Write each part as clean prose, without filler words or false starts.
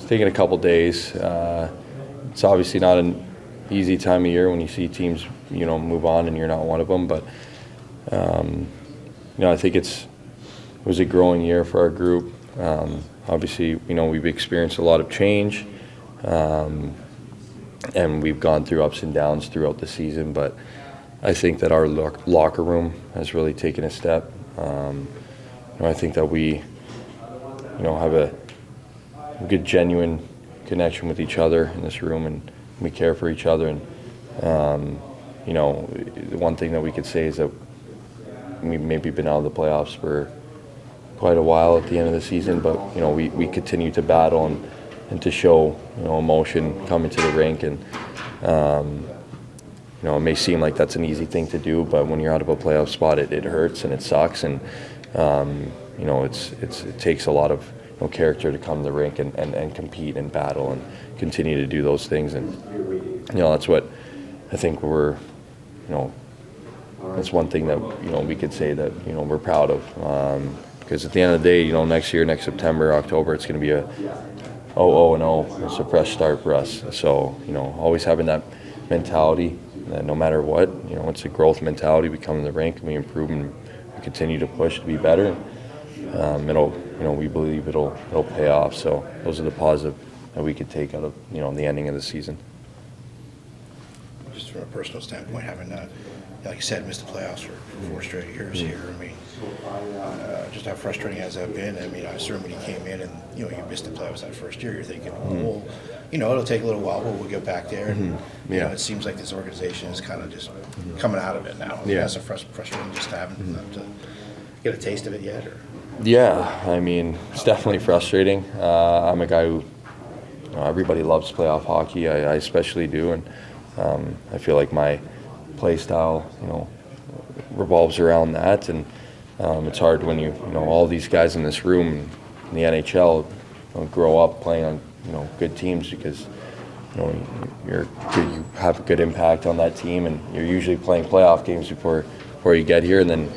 taken a couple days. It's obviously not an easy time of year when you see teams, move on and you're not one of them. But I think it was a growing year for our group. Obviously, we've experienced a lot of change, and we've gone through ups and downs throughout the season. But I think that our locker room has really taken a step. I think that we, have a good, genuine connection with each other in this room, and we care for each other. And the one thing that we could say is that we've maybe been out of the playoffs for quite a while at the end of the season, but we continue to battle and to show emotion coming to the rink. And it may seem like that's an easy thing to do, but when you're out of a playoff spot, it hurts and it sucks. And it takes a lot of character to come to the rink and compete and battle and continue to do those things. And that's what I think that's one thing that we could say that we're proud of, because at the end of the day, next year, next September, October, it's going to be a 0-0. It's a fresh start for us. So always having that mentality that no matter what, it's a growth mentality. We come in the rink and we improve and we continue to push to be better. We believe it'll pay off. So those are the positive that we could take out of the ending of the season. Just from a personal standpoint, having like you said, missed the playoffs for 4 straight years here. I mean, just how frustrating has that been? I mean, I assume when you came in and you missed the playoffs that first year, you're thinking, well, it'll take a little while, but we'll get back there. And it seems like this organization is kind of just coming out of it now. Yeah. It's frustrating just to get a taste of it yet. Or? Yeah, I mean, it's definitely frustrating. I'm a guy who everybody loves playoff hockey. I especially do, and I feel like my play style, revolves around that. And it's hard when all these guys in this room in the NHL grow up playing on good teams, because you have a good impact on that team, and you're usually playing playoff games before you get here, and then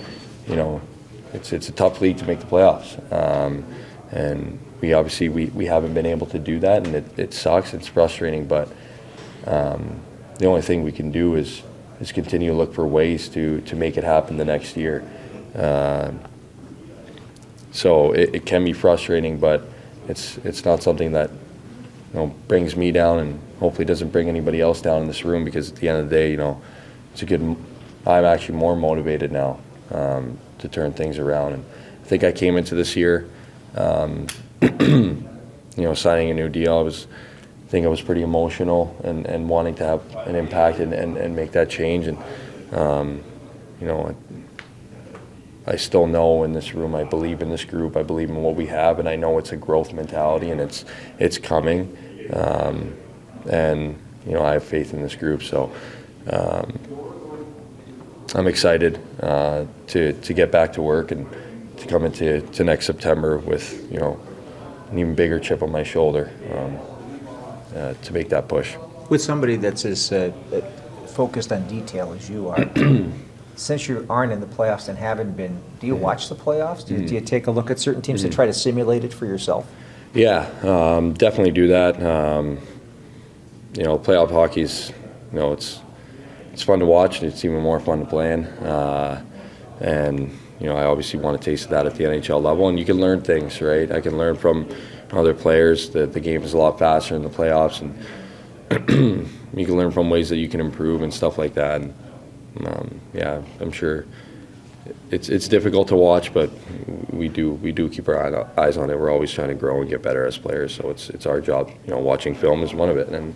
it's a tough league to make the playoffs. And we obviously we haven't been able to do that, and it sucks. It's frustrating, but the only thing we can do is continue to look for ways to make it happen the next year. So it can be frustrating, but it's not something that brings me down, and hopefully doesn't bring anybody else down in this room, because at the end of the day, I'm actually more motivated now to turn things around. And I think I came into this year, signing a new deal. I think I was pretty emotional and wanting to have an impact and make that change. And I still know in this room, I believe in this group, I believe in what we have, and I know it's a growth mentality, and it's coming. And I have faith in this group. So I'm excited to get back to work and to come into next September with an even bigger chip on my shoulder to make that push. With somebody that's as focused on detail as you are, since you aren't in the playoffs and haven't been, do you watch the playoffs? Do you take a look at certain teams to try to simulate it for yourself? Yeah, definitely do that. Playoff hockey is, it's fun to watch, and it's even more fun to play in. And I obviously want a taste of that at the NHL level, and you can learn things, right? I can learn from other players that the game is a lot faster in the playoffs, and you can learn from ways that you can improve and stuff like that. And I'm sure it's difficult to watch, but we do keep our eyes on it. We're always trying to grow and get better as players, so it's our job. Watching film is one of it, and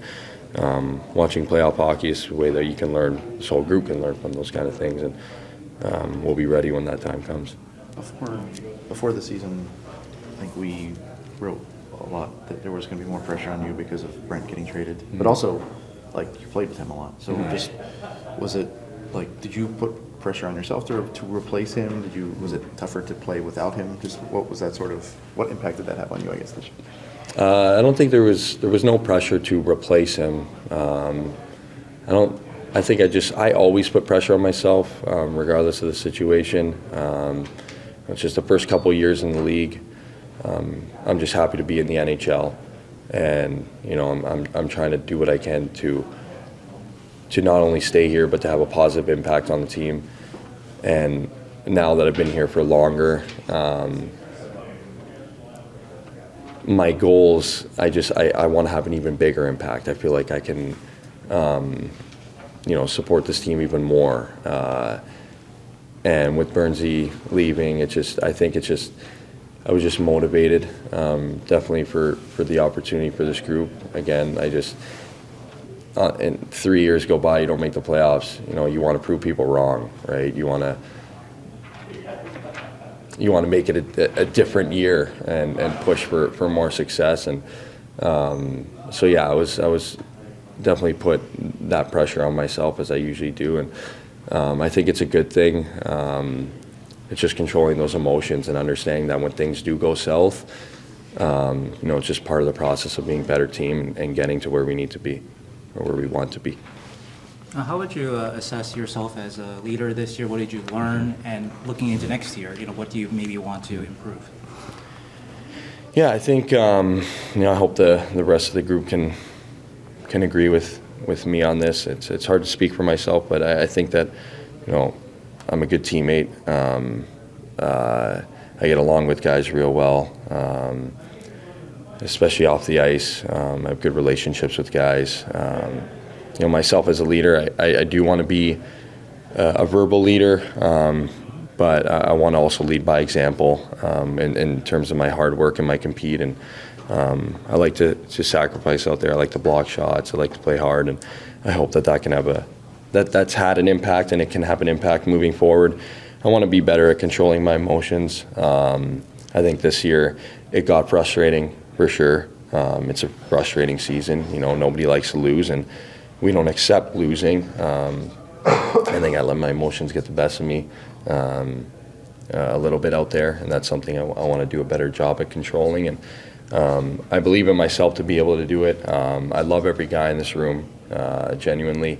watching playoff hockey is a way that you can learn. This whole group can learn from those kind of things, and we'll be ready when that time comes. Before the season, I think we wrote a lot that there was going to be more pressure on you because of Brent getting traded, but also you played with him a lot. So just was it did you put pressure on yourself to replace him? Was it tougher to play without him? Just what was that what impact did that have on you, I guess, this year? I don't think there was no pressure to replace him. I always put pressure on myself, regardless of the situation. It's just the first couple of years in the league. I'm just happy to be in the NHL, and I'm trying to do what I can to not only stay here but to have a positive impact on the team. And now that I've been here for longer, my goals, I want to have an even bigger impact. I feel like I can support this team even more. And with Bernsey leaving, I was just motivated, definitely for the opportunity for this group. Again, and 3 years go by, you don't make the playoffs. You want to prove people wrong, right? You want to make it a different year and push for more success. And so yeah, I was definitely put that pressure on myself, as I usually do, and I think it's a good thing. It's just controlling those emotions and understanding that when things do go south, it's just part of the process of being a better team and getting to where we need to be, or where we want to be. How would you assess yourself as a leader this year? What did you learn? And looking into next year, what do you maybe want to improve? Yeah, I think I hope the rest of the group can agree with me on this. It's hard to speak for myself, but I think that I'm a good teammate. I get along with guys real well, especially off the ice. I have good relationships with guys. Myself as a leader, I do want to be a verbal leader, but I want to also lead by example in terms of my hard work and my compete. And I like to sacrifice out there. I like to block shots. I like to play hard, and I hope that can have that's had an impact, and it can have an impact moving forward. I want to be better at controlling my emotions. I think this year it got frustrating for sure. It's a frustrating season. Nobody likes to lose, and we don't accept losing. I think I let my emotions get the best of me a little bit out there, and that's something I want to do a better job at controlling. And I believe in myself to be able to do it. I love every guy in this room, genuinely.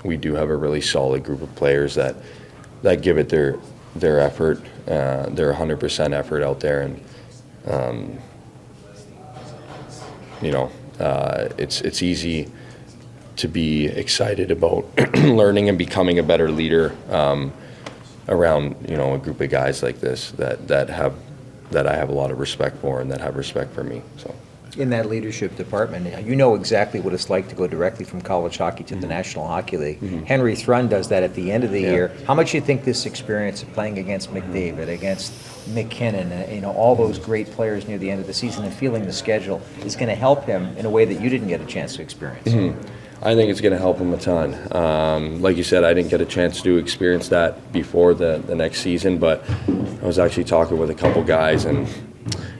We do have a really solid group of players that give it their effort, their 100% effort out there, and it's easy to be excited about learning and becoming a better leader around a group of guys like this that I have a lot of respect for and that have respect for me. So. In that leadership department, you know exactly what it's like to go directly from college hockey to the National Hockey League. Henry Thrun does that at the end of the year. How much do you think this experience of playing against McDavid, against McKinnon, all those great players near the end of the season and feeling the schedule is going to help him in a way that you didn't get a chance to experience? I think it's going to help him a ton. Like you said, I didn't get a chance to experience that before the next season, but I was actually talking with a couple guys, and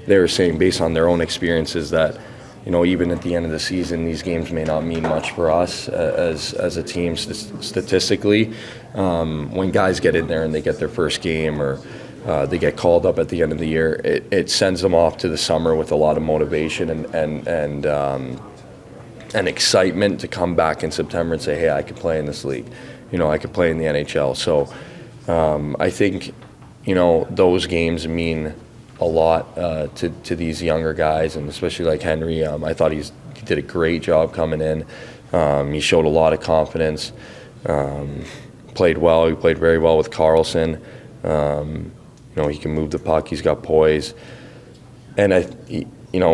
they were saying, based on their own experiences, that even at the end of the season, these games may not mean much for us as a team statistically. When guys get in there and they get their first game, or they get called up at the end of the year, it sends them off to the summer with a lot of motivation and excitement to come back in September and say, hey, I could play in this league. I could play in the NHL. So I think those games mean a lot to these younger guys, and especially like Henry. I thought he did a great job coming in. He showed a lot of confidence. Played well. He played very well with Carlson. He can move the puck. He's got poise. And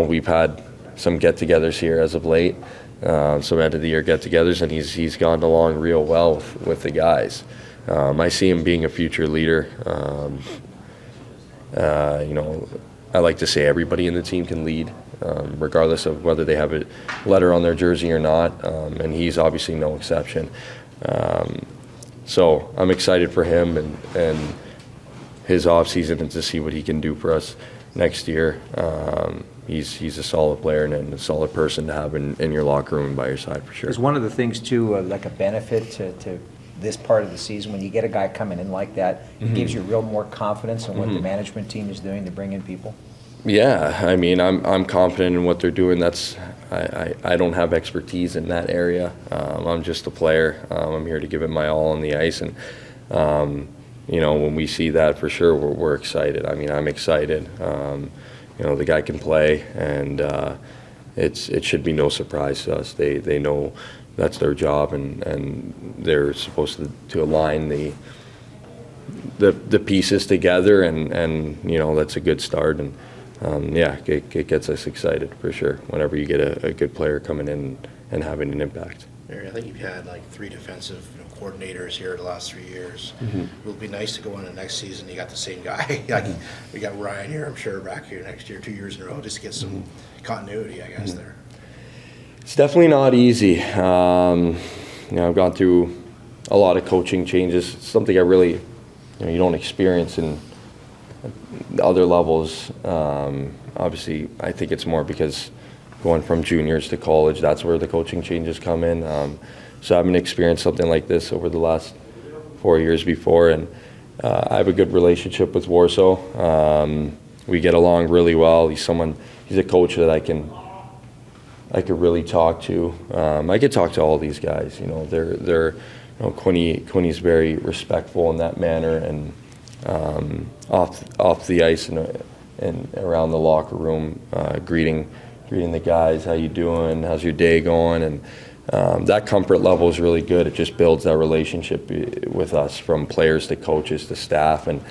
we've had some get-togethers here as of late, some end of the year get-togethers, and he's gone along real well with the guys. I see him being a future leader. I like to say everybody in the team can lead, regardless of whether they have a letter on their jersey or not, and he's obviously no exception. So I'm excited for him and his off-season and to see what he can do for us next year. He's a solid player and a solid person to have in your locker room and by your side for sure. Is one of the things, too, like a benefit to this part of the season, when you get a guy coming in like that, it gives you real more confidence in what the management team is doing to bring in people? Yeah, I mean, I'm confident in what they're doing. I don't have expertise in that area. I'm just a player. I'm here to give it my all on the ice, and when we see that, for sure, we're excited. I mean, I'm excited. the guy can play, and it should be no surprise to us. They know that's their job, and they're supposed to align the pieces together, and that's a good start. And it gets us excited for sure whenever you get a good player coming in and having an impact. Mary, I think you've had like 3 defensive coordinators here the last 3 years. It will be nice to go into next season. You got the same guy. Like we got Ryan here, I'm sure, back here next year, 2 years in a row, just to get some continuity, I guess, there. It's definitely not easy. I've gone through a lot of coaching changes. It's something I really, you don't experience in other levels. Obviously, I think it's more because going from juniors to college, that's where the coaching changes come in. So I haven't experienced something like this over the last 4 years before, and I have a good relationship with Warsaw. We get along really well. He's a coach that I could really talk to. I could talk to all these guys. They're Quinny's very respectful in that manner, and off the ice and around the locker room, greeting the guys. How you doing? How's your day going? And that comfort level is really good. It just builds that relationship with us, from players to coaches to staff. And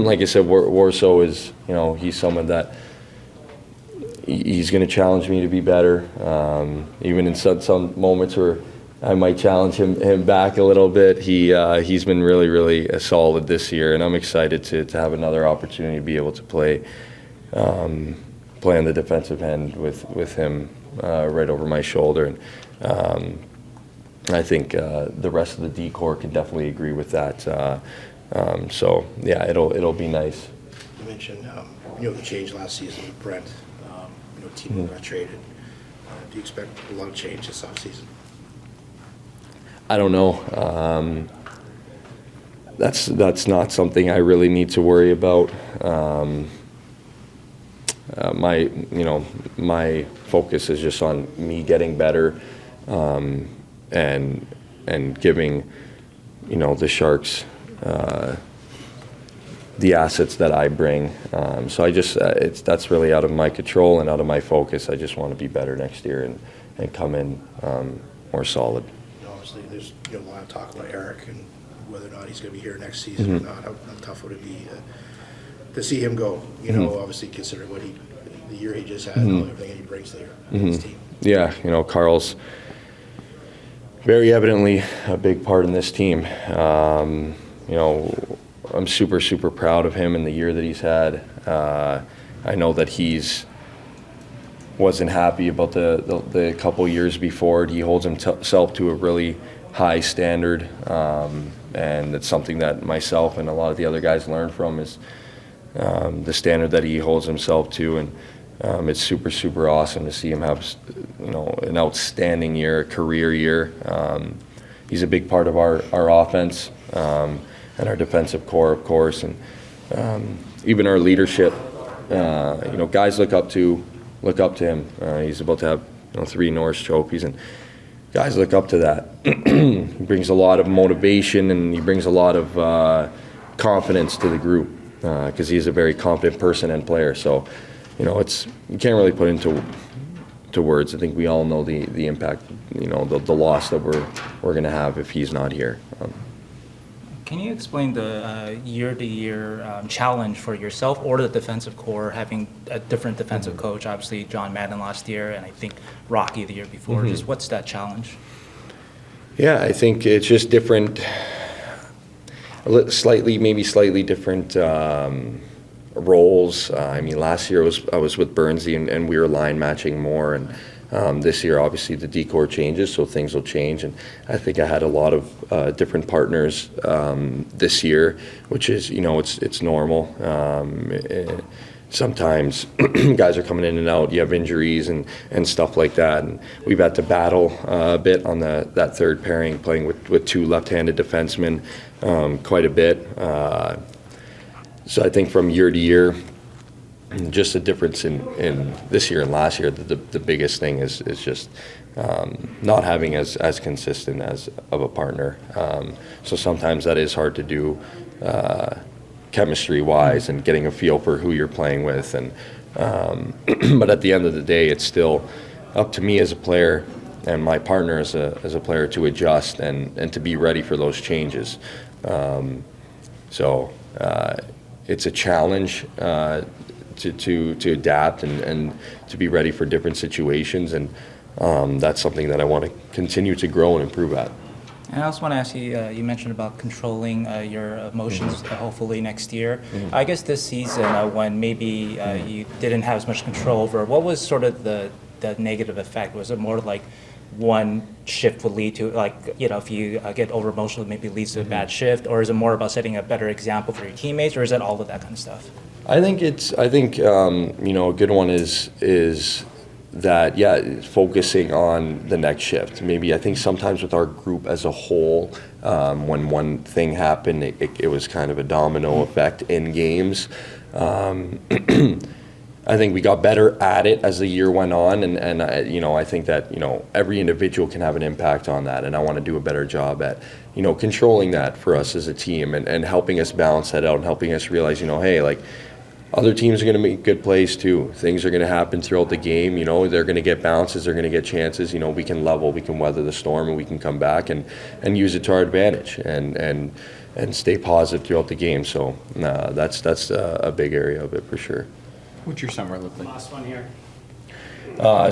like I said, Warsaw is, he's someone that he's going to challenge me to be better. Even in some moments where I might challenge him back a little bit. He's been really, really solid this year, and I'm excited to have another opportunity to be able to play on the defensive end with him right over my shoulder. And I think the rest of the D-Corps can definitely agree with that. So yeah, it'll be nice. You mentioned, the change last season with Brent. Timo got traded. Do you expect a lot of change this offseason? I don't know. That's not something I really need to worry about. My focus is just on me getting better, and giving, the Sharks the assets that I bring. So I just that's really out of my control and out of my focus. I just want to be better next year and come in more solid. Obviously, there's a lot of talk about Eric and whether or not he's going to be here next season or not. How tough would it be to see him go? Obviously considering the year he just had, and everything he brings to his team. Yeah, Carl's very evidently a big part in this team. I'm super, super proud of him and the year that he's had. I know that wasn't happy about the couple years before. He holds himself to a really high standard, and it's something that myself and a lot of the other guys learn from, is the standard that he holds himself to. And it's super, super awesome to see him have an outstanding year, a career year. He's a big part of our offense, and our defensive core, of course, and even our leadership. Guys look up to him. He's about to have 3 Norris trophies, and guys look up to that. He brings a lot of motivation, and he brings a lot of confidence to the group, because he's a very confident person and player. So, you can't really put into words. I think we all know the impact, the loss that we're going to have if he's not here. Can you explain the year-to-year challenge for yourself or the defensive core, having a different defensive coach? Obviously, John Madden last year, and I think Rocky the year before. Just what's that challenge? Yeah, I think it's just different, maybe slightly different roles. Last year I was with Burnsy, and we were line matching more, and this year, obviously, the D-Corps changes, so things will change. And I think I had a lot of different partners this year, which is, it's normal. Sometimes guys are coming in and out. You have injuries and stuff like that. And we've had to battle a bit on that third pairing, playing with 2 left-handed defensemen quite a bit. So I think from year to year, just the difference in this year and last year, the biggest thing is just not having as consistent of a partner. So sometimes that is hard to do chemistry wise and getting a feel for who you're playing with. And but at the end of the day, it's still up to me as a player and my partner as a player to adjust and to be ready for those changes. So it's a challenge to adapt and to be ready for different situations, and that's something that I want to continue to grow and improve at. And I also want to ask you, you mentioned about controlling your emotions hopefully next year. I guess this season, when maybe you didn't have as much control over, what was sort of the negative effect? Was it more like one shift would lead to, like, if you get over emotional, maybe leads to a bad shift? Or is it more about setting a better example for your teammates? Or is it all of that kind of stuff? I think a good one is that, focusing on the next shift. Maybe I think sometimes with our group as a whole, when one thing happened, it was kind of a domino effect in games. I think we got better at it as the year went on, and I think that every individual can have an impact on that, and I want to do a better job at controlling that for us as a team and helping us balance that out and helping us realize hey, like, other teams are going to make good plays too. Things are going to happen throughout the game. They're going to get bounces. They're going to get chances. We can we can weather the storm, and we can come back and use it to our advantage and stay positive throughout the game. So that's a big area of it for sure. What's your summer look like? Last one here.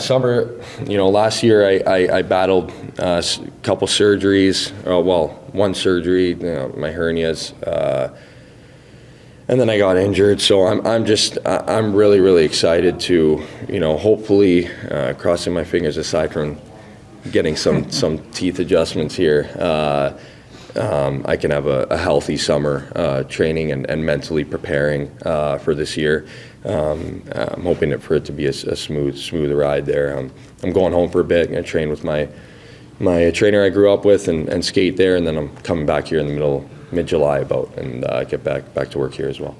Summer, last year I battled a couple surgeries. One surgery, my hernias. And then I got injured, so I'm really, really excited to, hopefully, crossing my fingers, aside from getting some teeth adjustments here, I can have a healthy summer training and mentally preparing for this year. I'm hoping for it to be a smooth ride there. I'm going home for a bit. I'm going to train with my trainer I grew up with and skate there, and then I'm coming back here in the mid-July and get back to work here as well.